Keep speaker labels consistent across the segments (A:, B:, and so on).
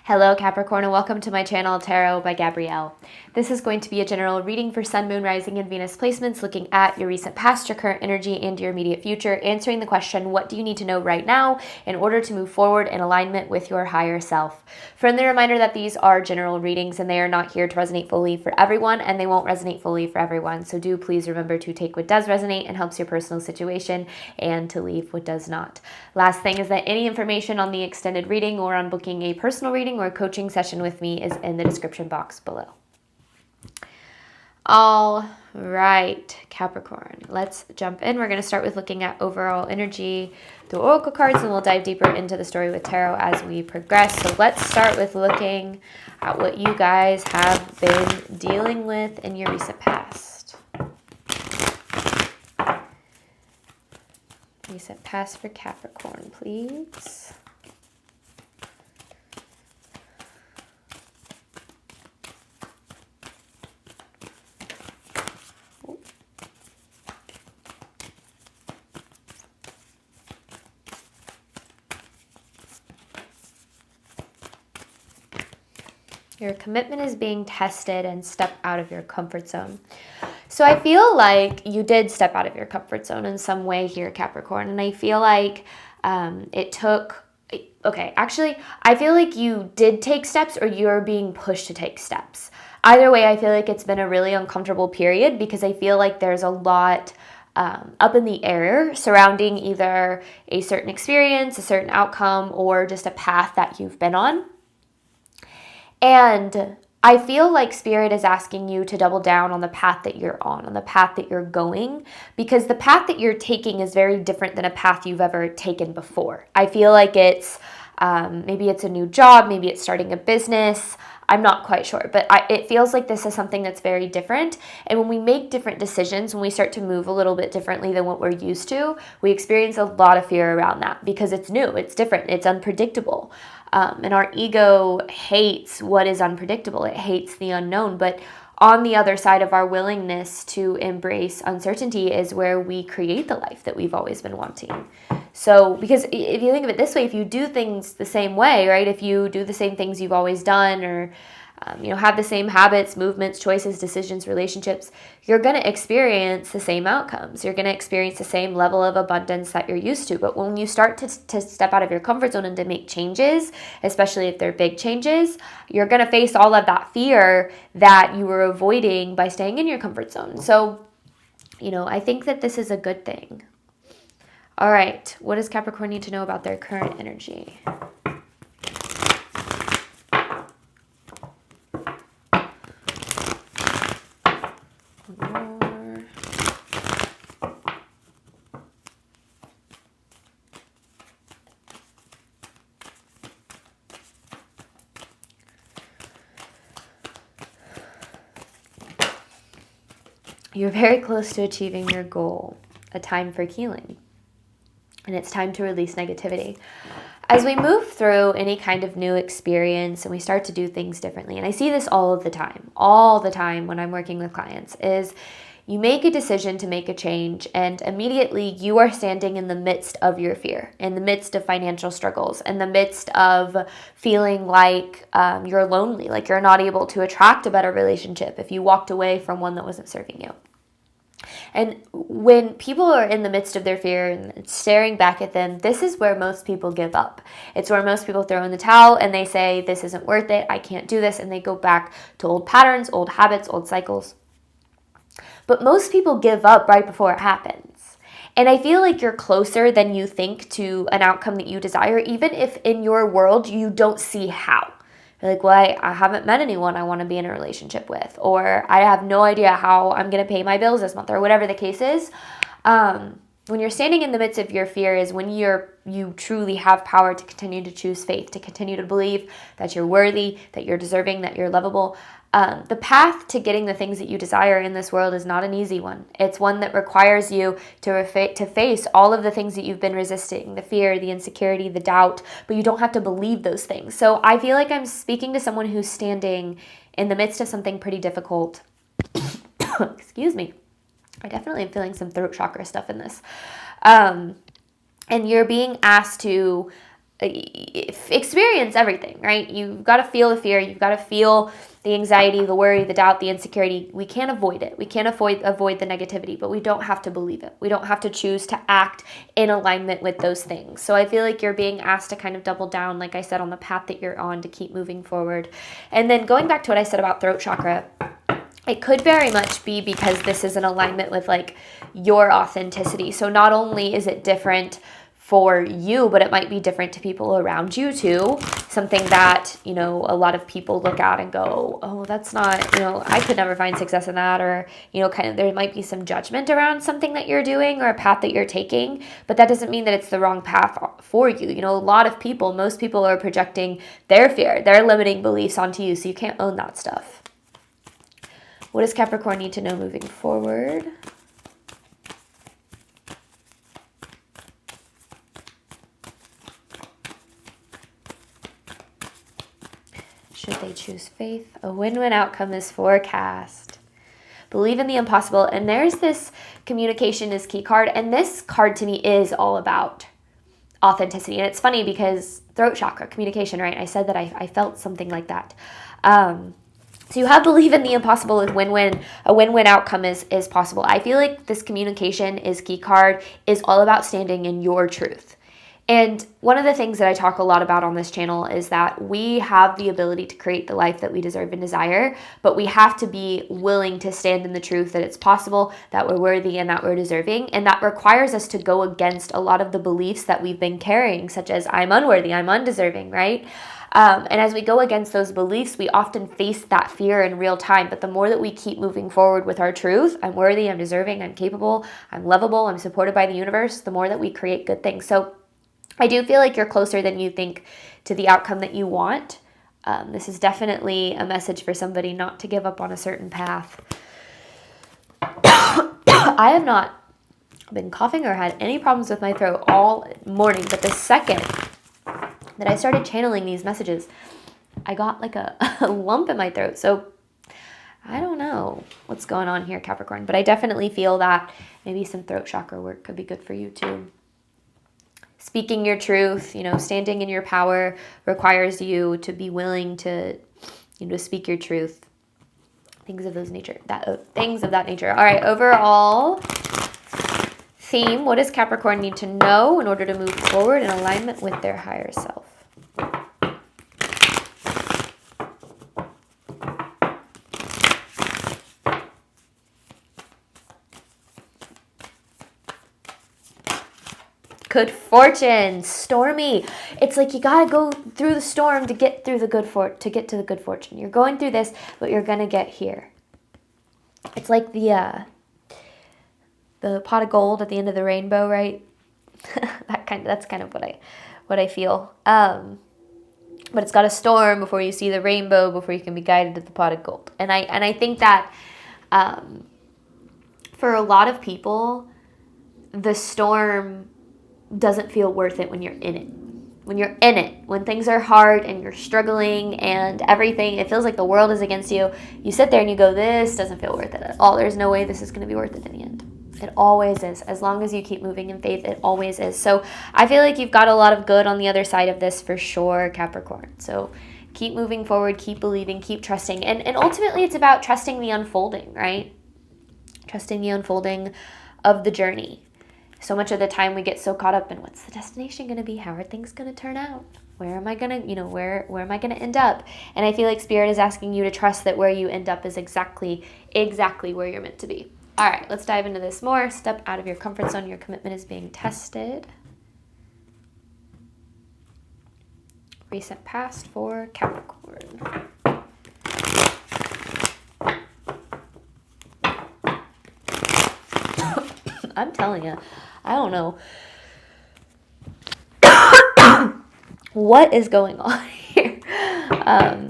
A: Hello Capricorn and welcome to my channel Tarot by Gabrielle. This is going to be a general reading for Sun, Moon, Rising, and Venus placements looking at your recent past, your current energy, and your immediate future, answering the question, what do you need to know right now in order to move forward in alignment with your higher self? Friendly reminder that these are general readings and they are not here to resonate fully for everyone, and they won't resonate fully for everyone. So do please remember to take what does resonate and helps your personal situation and to leave what does not. Last thing is that any information on the extended reading or on booking a personal reading or coaching session with me is in the description box below. All right, Capricorn, let's jump in. We're going to start with looking at overall energy through oracle cards, and we'll dive deeper into the story with tarot as we progress. So let's start with looking at what you guys have been dealing with in your recent past. Recent past for Capricorn, please. Your commitment is being tested and step out of your comfort zone. So I feel like you did step out of your comfort zone in some way here, Capricorn. And I feel like it took, okay, actually, I feel like you did take steps or you're being pushed to take steps. Either way, I feel like it's been a really uncomfortable period because I feel like there's a lot up in the air surrounding either a certain experience, a certain outcome, or just a path that you've been on. And I feel like Spirit is asking you to double down on the path that you're on the path that you're going, because the path that you're taking is very different than a path you've ever taken before. I feel like it's, maybe it's a new job, maybe it's starting a business. I'm not quite sure, but it feels like this is something that's very different. And when we make different decisions, when we start to move a little bit differently than what we're used to, we experience a lot of fear around that because it's new, it's different, it's unpredictable. And our ego hates what is unpredictable. It hates the unknown. But on the other side of our willingness to embrace uncertainty is where we create the life that we've always been wanting. So, because if you think of it this way, if you do things the same way, right? If you do the same things you've always done, or have the same habits, movements, choices, decisions, relationships, you're going to experience the same outcomes. You're going to experience the same level of abundance that you're used to. But when you start to step out of your comfort zone and to make changes, especially if they're big changes, you're going to face all of that fear that you were avoiding by staying in your comfort zone. So, I think that this is a good thing. All right, what does Capricorn need to know about their current energy? You're very close to achieving your goal, a time for healing. And it's time to release negativity. As we move through any kind of new experience and we start to do things differently, and I see this all the time when I'm working with clients, is you make a decision to make a change and immediately you are standing in the midst of your fear, in the midst of financial struggles, in the midst of feeling like you're lonely, like you're not able to attract a better relationship if you walked away from one that wasn't serving you. And when people are in the midst of their fear and staring back at them, this is where most people give up. It's where most people throw in the towel and they say, this isn't worth it, I can't do this, and they go back to old patterns, old habits, old cycles. But most people give up right before it happens. And I feel like you're closer than you think to an outcome that you desire, even if in your world you don't see how. You're like, well, I haven't met anyone I want to be in a relationship with, or I have no idea how I'm going to pay my bills this month, or whatever the case is. When you're standing in the midst of your fear is when you truly have power to continue to choose faith, to continue to believe that you're worthy, that you're deserving, that you're lovable. The path to getting the things that you desire in this world is not an easy one. It's one that requires you to face all of the things that you've been resisting, the fear, the insecurity, the doubt, but you don't have to believe those things. So I feel like I'm speaking to someone who's standing in the midst of something pretty difficult. Excuse me. I definitely am feeling some throat chakra stuff in this. And you're being asked to experience everything, right? You've got to feel the fear. You've got to feel the anxiety, the worry, the doubt, the insecurity. We can't avoid it. We can't avoid the negativity, but we don't have to believe it. We don't have to choose to act in alignment with those things. So I feel like you're being asked to kind of double down, like I said, on the path that you're on, to keep moving forward. And then going back to what I said about throat chakra, it could very much be because this is in alignment with like your authenticity. So not only is it different for you, but it might be different to people around you too. Something that, you know, a lot of people look at and go, oh, that's not, you know, I could never find success in that. Or, you know, kind of there might be some judgment around something that you're doing or a path that you're taking, but that doesn't mean that it's the wrong path for you. You know, a lot of people, most people are projecting their fear, their limiting beliefs onto you. So you can't own that stuff. What does Capricorn need to know moving forward? Should they choose faith? A win-win outcome is forecast. Believe in the impossible. And there's this communication is key card. And this card to me is all about authenticity. And it's funny because throat chakra, communication, right? I said that I felt something like that. So you have believe in the impossible is win-win. A win-win outcome is possible. I feel like this communication is key card is all about standing in your truth. And one of the things that I talk a lot about on this channel is that we have the ability to create the life that we deserve and desire, but we have to be willing to stand in the truth that it's possible, that we're worthy, and that we're deserving. And that requires us to go against a lot of the beliefs that we've been carrying, such as I'm unworthy, I'm undeserving, right? And as we go against those beliefs, we often face that fear in real time. But the more that we keep moving forward with our truth, I'm worthy, I'm deserving, I'm capable, I'm lovable, I'm supported by the universe, the more that we create good things. So I do feel like you're closer than you think to the outcome that you want. This is definitely a message for somebody not to give up on a certain path. I have not been coughing or had any problems with my throat all morning, but the second that I started channeling these messages, I got like a lump in my throat. So I don't know what's going on here, Capricorn, but I definitely feel that maybe some throat chakra work could be good for you too. Speaking your truth, you know, standing in your power requires you to be willing to, you know, speak your truth. Things of that nature. All right, overall theme, what does Capricorn need to know in order to move forward in alignment with their higher self? Good fortune, stormy. It's like you gotta go through the storm to get through the good fortune. You're going through this, but you're gonna get here. It's like the pot of gold at the end of the rainbow, right? That's kind of what I feel. But it's got a storm before you see the rainbow, before you can be guided to the pot of gold. And I think that for a lot of people, the storm doesn't feel worth it when you're in it. When you're in it, when things are hard and you're struggling and everything, it feels like the world is against you. You sit there and you go, this doesn't feel worth it at all. There's no way this is going to be worth it in the end. It always is. As long as you keep moving in faith, it always is. So I feel like you've got a lot of good on the other side of this for sure, Capricorn. So keep moving forward, keep believing, keep trusting. And ultimately it's about trusting the unfolding, right? Trusting the unfolding of the journey. So much of the time we get so caught up in what's the destination going to be? How are things going to turn out? Where am I going to, where am I going to end up? And I feel like Spirit is asking you to trust that where you end up is exactly where you're meant to be. All right, let's dive into this more. Step out of your comfort zone. Your commitment is being tested. Recent past for Capricorn. I'm telling you, I don't know what is going on here. All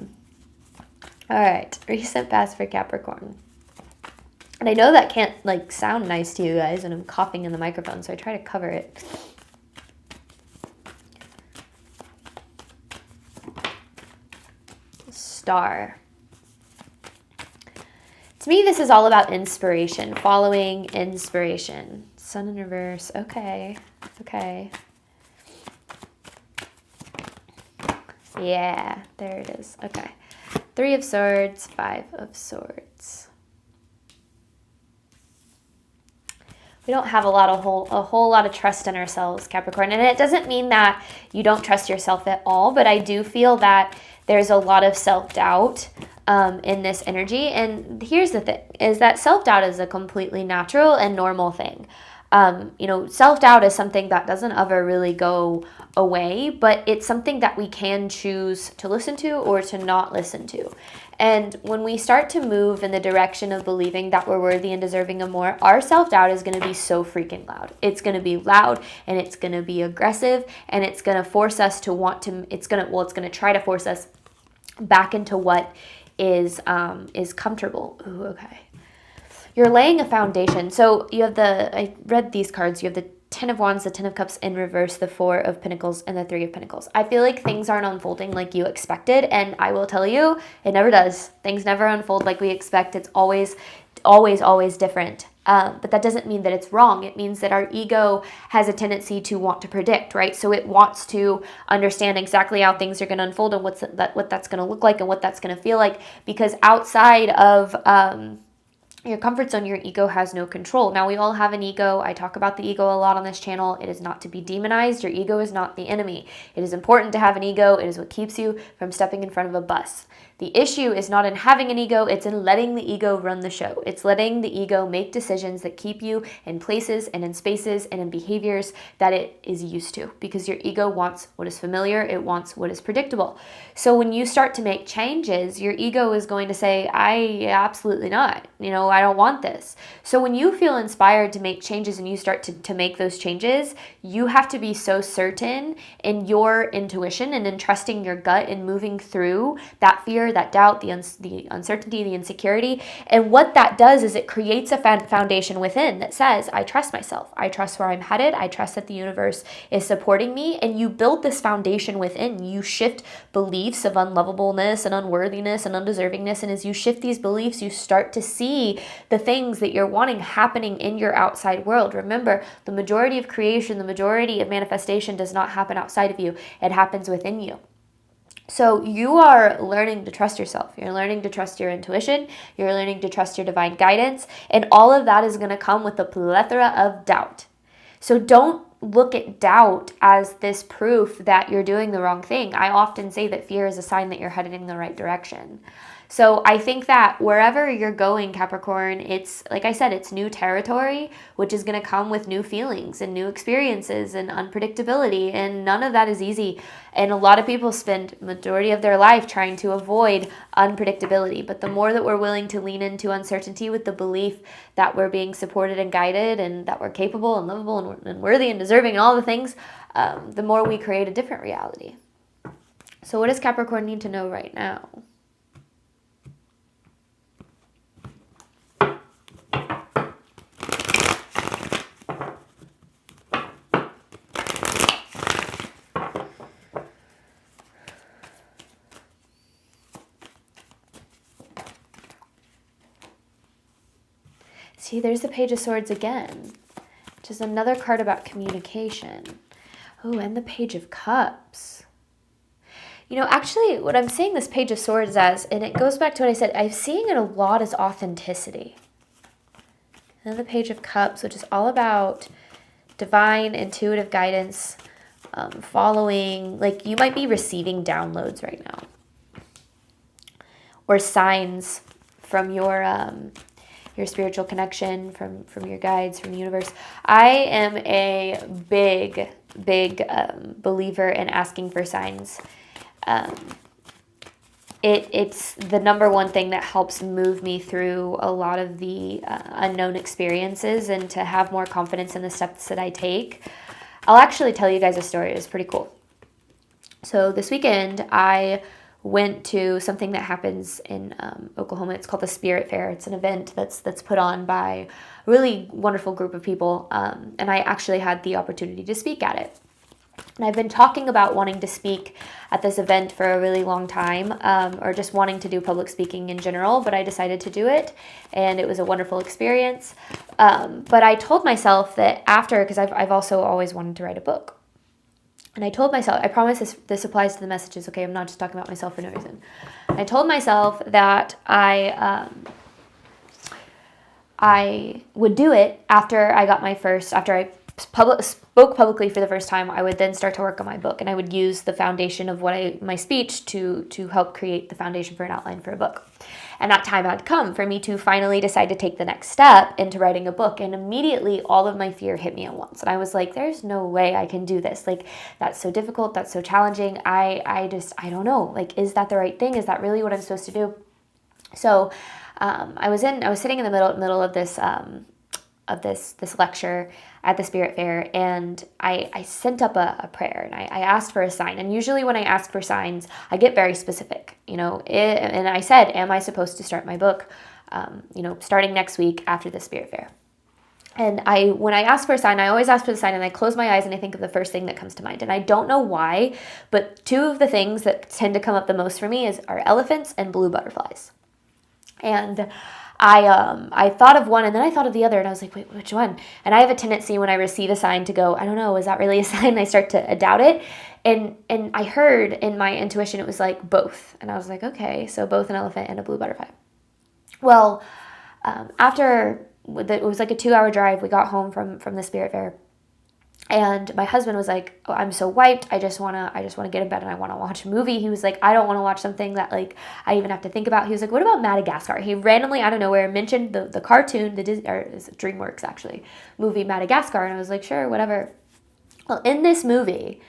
A: right, recent past for Capricorn. And I know that can't sound nice to you guys, and I'm coughing in the microphone, so I try to cover it. Star. To me, this is all about inspiration, following inspiration. Sun in reverse. Okay. Yeah, there it is. Okay. 3 of Swords, 5 of Swords. We don't have a whole lot of trust in ourselves, Capricorn. And it doesn't mean that you don't trust yourself at all, but I do feel that there's a lot of self-doubt in this energy. And here's the thing, is that self-doubt is a completely natural and normal thing. Self-doubt is something that doesn't ever really go away, but it's something that we can choose to listen to or to not listen to. And when we start to move in the direction of believing that we're worthy and deserving of more, our self-doubt is going to be so freaking loud. It's going to be loud, and it's going to be aggressive, and it's going to force us to want to, it's going to try to force us back into what is comfortable. Ooh, okay. You're laying a foundation. So you have I read these cards. You have the 10 of Wands, the 10 of Cups in reverse, the 4 of Pentacles, and the 3 of Pentacles. I feel like things aren't unfolding like you expected, and I will tell you, it never does. Things never unfold like we expect. It's always different. But that doesn't mean that it's wrong. It means that our ego has a tendency to want to predict, right? So it wants to understand exactly how things are going to unfold and what that's going to look like and what that's going to feel like, because outside of your comfort zone, your ego has no control. Now, we all have an ego. I talk about the ego a lot on this channel. It is not to be demonized. Your ego is not the enemy. It is important to have an ego. It is what keeps you from stepping in front of a bus. The issue is not in having an ego, it's in letting the ego run the show. It's letting the ego make decisions that keep you in places and in spaces and in behaviors that it is used to, because your ego wants what is familiar, it wants what is predictable. So when you start to make changes, your ego is going to say, absolutely not. I don't want this. So when you feel inspired to make changes and you start to make those changes, you have to be so certain in your intuition and in trusting your gut and moving through that fear, that doubt, the uncertainty, the insecurity. And what that does is it creates a foundation within that says, I trust myself. I trust where I'm headed. I trust that the universe is supporting me. And you build this foundation within. You shift beliefs of unlovableness and unworthiness and undeservingness. And as you shift these beliefs, you start to see the things that you're wanting happening in your outside world. Remember, the majority of creation, the majority of manifestation does not happen outside of you. It happens within you. So you are learning to trust yourself. You're learning to trust your intuition. You're learning to trust your divine guidance. And all of that is going to come with a plethora of doubt. So don't look at doubt as this proof that you're doing the wrong thing. I often say that fear is a sign that you're headed in the right direction. So I think that wherever you're going, Capricorn, it's, like I said, it's new territory, which is going to come with new feelings and new experiences and unpredictability. And none of that is easy. And a lot of people spend majority of their life trying to avoid unpredictability. But the more that we're willing to lean into uncertainty with the belief that we're being supported and guided and that we're capable and lovable and worthy and deserving and all the things, the more we create a different reality. So what does Capricorn need to know right now? See, there's the Page of Swords again, which is another card about communication. Oh, and the Page of Cups. Actually, what I'm seeing this Page of Swords as, and it goes back to what I said, I'm seeing it a lot as authenticity. And the Page of Cups, which is all about divine, intuitive guidance, following, like you might be receiving downloads right now. Or signs from your spiritual connection, from your guides, from the universe. I am a big believer in asking for signs. It's the number one thing that helps move me through a lot of the unknown experiences and to have more confidence in the steps that I take. I'll actually tell you guys a story. It was pretty cool. So this weekend, I went to something that happens in Oklahoma. It's called the Spirit Fair. It's an event that's put on by a really wonderful group of people, and I actually had the opportunity to speak at it. And I've been talking about wanting to speak at this event for a really long time, or just wanting to do public speaking in general, but I decided to do it, and it was a wonderful experience. But I told myself that after, because I've also always wanted to write a book. And I told myself, I promise this applies to the messages, okay? I'm not just talking about myself for no reason. I told myself that I would do it after I got after I spoke publicly for the first time. I would then start to work on my book, and I would use the foundation of my speech to help create the foundation for an outline for a book. And that time had come for me to finally decide to take the next step into writing a book. And immediately all of my fear hit me at once. And I was like, there's no way I can do this. Like, that's so difficult. That's so challenging. I don't know. Like, is that the right thing? Is that really what I'm supposed to do? So I was sitting in the middle of this lecture at the Spirit Fair, and I sent up a prayer, and I asked for a sign. And usually when I ask for signs, I get very specific, and I said, am I supposed to start my book, starting next week after the Spirit Fair? And when I ask for a sign, I always ask for the sign, and I close my eyes and I think of the first thing that comes to mind. And I don't know why, but two of the things that tend to come up the most for me are elephants and blue butterflies. And I thought of one, and then I thought of the other, and I was like, wait, which one? And I have a tendency when I receive a sign to go, I don't know, is that really a sign? I start to doubt it. And I heard in my intuition, it was like both. And I was like, okay, so both an elephant and a blue butterfly. Well, after it was like a 2-hour drive, we got home from the Spirit Fair. And my husband was like, oh, I'm so wiped. I just want to get in bed and I want to watch a movie. He was like, I don't want to watch something that like I even have to think about. He was like, what about Madagascar? He randomly out of nowhere mentioned the cartoon, or it's DreamWorks actually, movie Madagascar. And I was like, sure, whatever. Well, in this movie,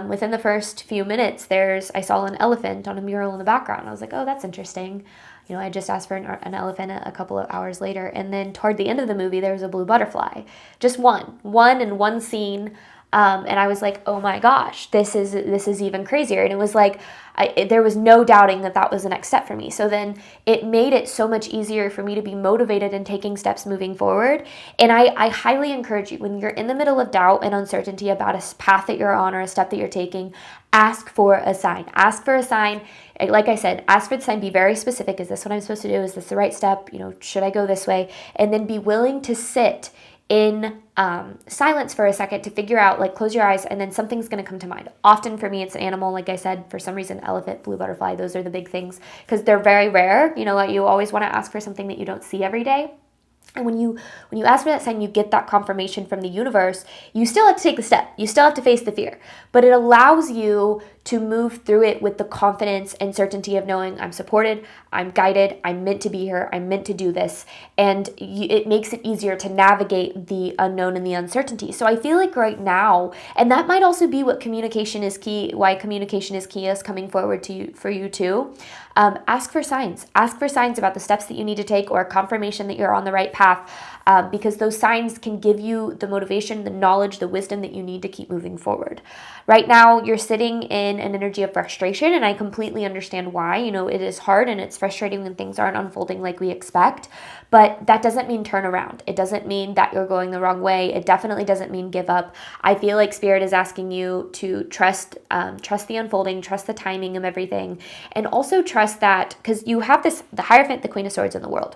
A: within the first few minutes, I saw an elephant on a mural in the background. I was like, oh, that's interesting. I just asked for an elephant a couple of hours later. And then toward the end of the movie, there was a blue butterfly. Just one in one scene. And I was like, oh my gosh, this is even crazier. And it was like, there was no doubting that was the next step for me. So then it made it so much easier for me to be motivated in taking steps moving forward. And I highly encourage you, when you're in the middle of doubt and uncertainty about a path that you're on or a step that you're taking, ask for a sign. Ask for a sign. Like I said, ask for the sign. Be very specific. Is this what I'm supposed to do? Is this the right step? Should I go this way? And then be willing to sit in silence for a second to figure out, like, close your eyes, and then something's going to come to mind. Often for me, it's an animal. Like I said, for some reason, elephant, blue butterfly, those are the big things because they're very rare. You always want to ask for something that you don't see every day. And when you ask for that sign, you get that confirmation from the universe. You still have to take the step. You still have to face the fear. But it allows you to move through it with the confidence and certainty of knowing I'm supported, I'm guided, I'm meant to be here, I'm meant to do this. And it makes it easier to navigate the unknown and the uncertainty. So I feel like right now, and that might also be what communication is key, why communication is key is coming forward for you too. Ask for signs. Ask for signs about the steps that you need to take or confirmation that you're on the right path, because those signs can give you the motivation, the knowledge, the wisdom that you need to keep moving forward. Right now, you're sitting in an energy of frustration, and I completely understand why. It is hard and it's frustrating when things aren't unfolding like we expect, but that doesn't mean turn around. It doesn't mean that you're going the wrong way. It definitely doesn't mean give up. I feel like Spirit is asking you to trust the unfolding, trust the timing of everything, and also trust that, because you have the Hierophant, the Queen of Swords in the world.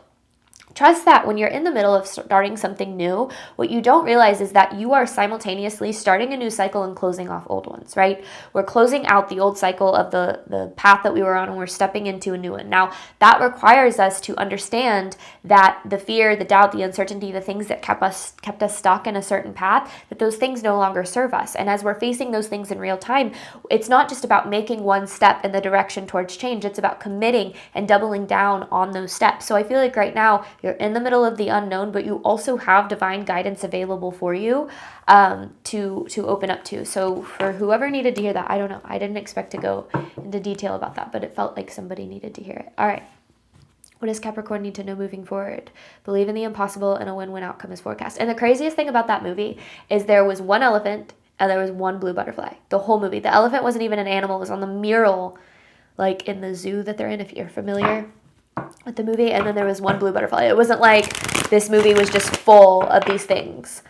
A: Trust that when you're in the middle of starting something new, what you don't realize is that you are simultaneously starting a new cycle and closing off old ones, right? We're closing out the old cycle of the path that we were on, and we're stepping into a new one. Now, that requires us to understand that the fear, the doubt, the uncertainty, the things that kept us stuck in a certain path, that those things no longer serve us. And as we're facing those things in real time, it's not just about making one step in the direction towards change. It's about committing and doubling down on those steps. So I feel like right now, you're in the middle of the unknown, but you also have divine guidance available for you to open up to. So for whoever needed to hear that, I don't know. I didn't expect to go into detail about that, but it felt like somebody needed to hear it. All right. What does Capricorn need to know moving forward? Believe in the impossible, and a win-win outcome is forecast. And the craziest thing about that movie is there was one elephant and there was one blue butterfly. The whole movie. The elephant wasn't even an animal. It was on the mural, like in the zoo that they're in, if you're familiar with the movie. And then there was one blue butterfly. It wasn't like this movie was just full of these things.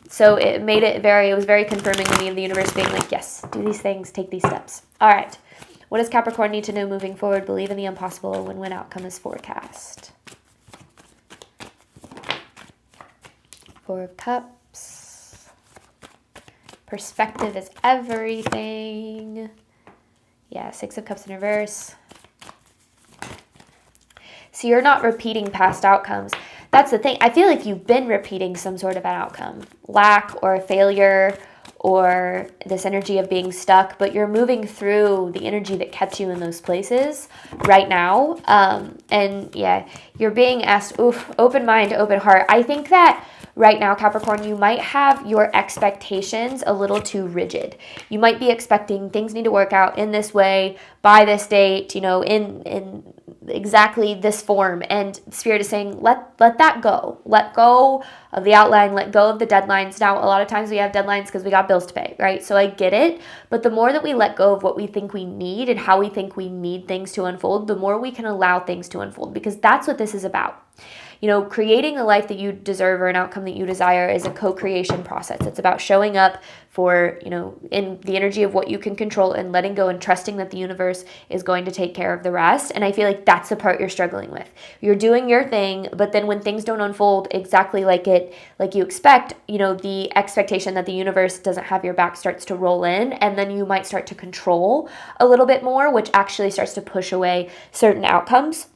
A: So it was very confirming to me of the universe being like, yes, do these things, take these steps. All right. What does Capricorn need to know moving forward? Believe in the impossible. A win-win outcome is forecast. Four of Cups. Perspective is everything. Yeah, Six of Cups in reverse. So you're not repeating past outcomes. That's the thing. I feel like you've been repeating some sort of an outcome. Lack or failure or this energy of being stuck, but you're moving through the energy that kept you in those places right now. And yeah, you're being asked, open mind, open heart. I think that right now, Capricorn, you might have your expectations a little too rigid. You might be expecting things need to work out in this way, by this date, in exactly this form. And Spirit is saying, let that go. Let go of the outline, let go of the deadlines. Now, a lot of times we have deadlines because we got bills to pay, right? So I get it. But the more that we let go of what we think we need and how we think we need things to unfold, the more we can allow things to unfold, because that's what this is about. Creating a life that you deserve or an outcome that you desire is a co-creation process. It's about showing up for, in the energy of what you can control and letting go and trusting that the universe is going to take care of the rest. And I feel like that's the part you're struggling with. You're doing your thing, but then when things don't unfold exactly like you expect, the expectation that the universe doesn't have your back starts to roll in, and then you might start to control a little bit more, which actually starts to push away certain outcomes.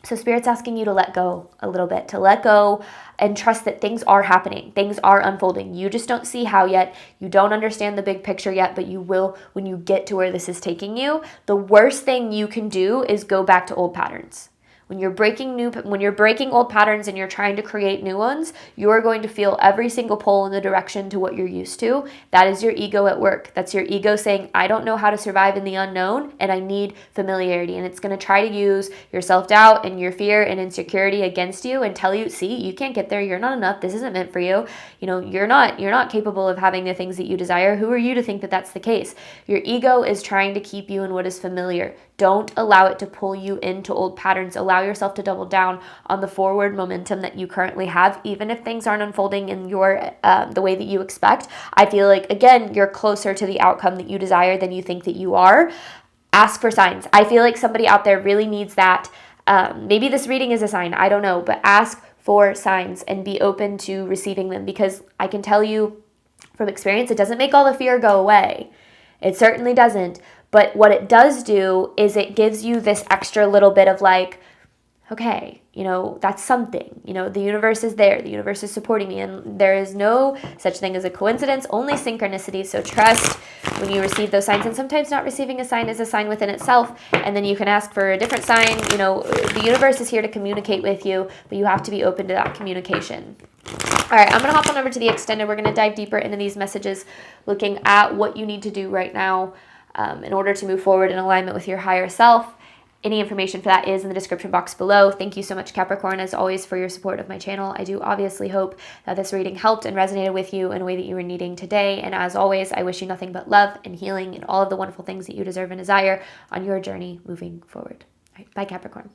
A: So Spirit's asking you to let go a little bit, to let go and trust that things are happening. Things are unfolding. You just don't see how yet. You don't understand the big picture yet, but you will when you get to where this is taking you. The worst thing you can do is go back to old patterns. When you're breaking old patterns and you're trying to create new ones, you are going to feel every single pull in the direction to what you're used to. That is your ego at work. That's your ego saying, I don't know how to survive in the unknown and I need familiarity. And it's going to try to use your self-doubt and your fear and insecurity against you and tell you, see, you can't get there. You're not enough. This isn't meant for you. You're not capable of having the things that you desire. Who are you to think that that's the case? Your ego is trying to keep you in what is familiar. Don't allow it to pull you into old patterns. Allow yourself to double down on the forward momentum that you currently have, even if things aren't unfolding in your the way that you expect. I feel like, again, you're closer to the outcome that you desire than you think that you are. Ask for signs. I feel like somebody out there really needs that. Maybe this reading is a sign. I don't know. But ask for signs and be open to receiving them, because I can tell you from experience, it doesn't make all the fear go away. It certainly doesn't. But what it does do is it gives you this extra little bit of like, okay, that's something. The universe is there. The universe is supporting me. And there is no such thing as a coincidence, only synchronicity. So trust when you receive those signs. And sometimes not receiving a sign is a sign within itself. And then you can ask for a different sign. The universe is here to communicate with you, but you have to be open to that communication. All right, I'm going to hop on over to the extended. We're going to dive deeper into these messages, looking at what you need to do right now in order to move forward in alignment with your higher self. Any information for that is in the description box below. Thank you so much, Capricorn, as always, for your support of my channel. I do obviously hope that this reading helped and resonated with you in a way that you were needing today. And as always, I wish you nothing but love and healing and all of the wonderful things that you deserve and desire on your journey moving forward. All right, bye, Capricorn.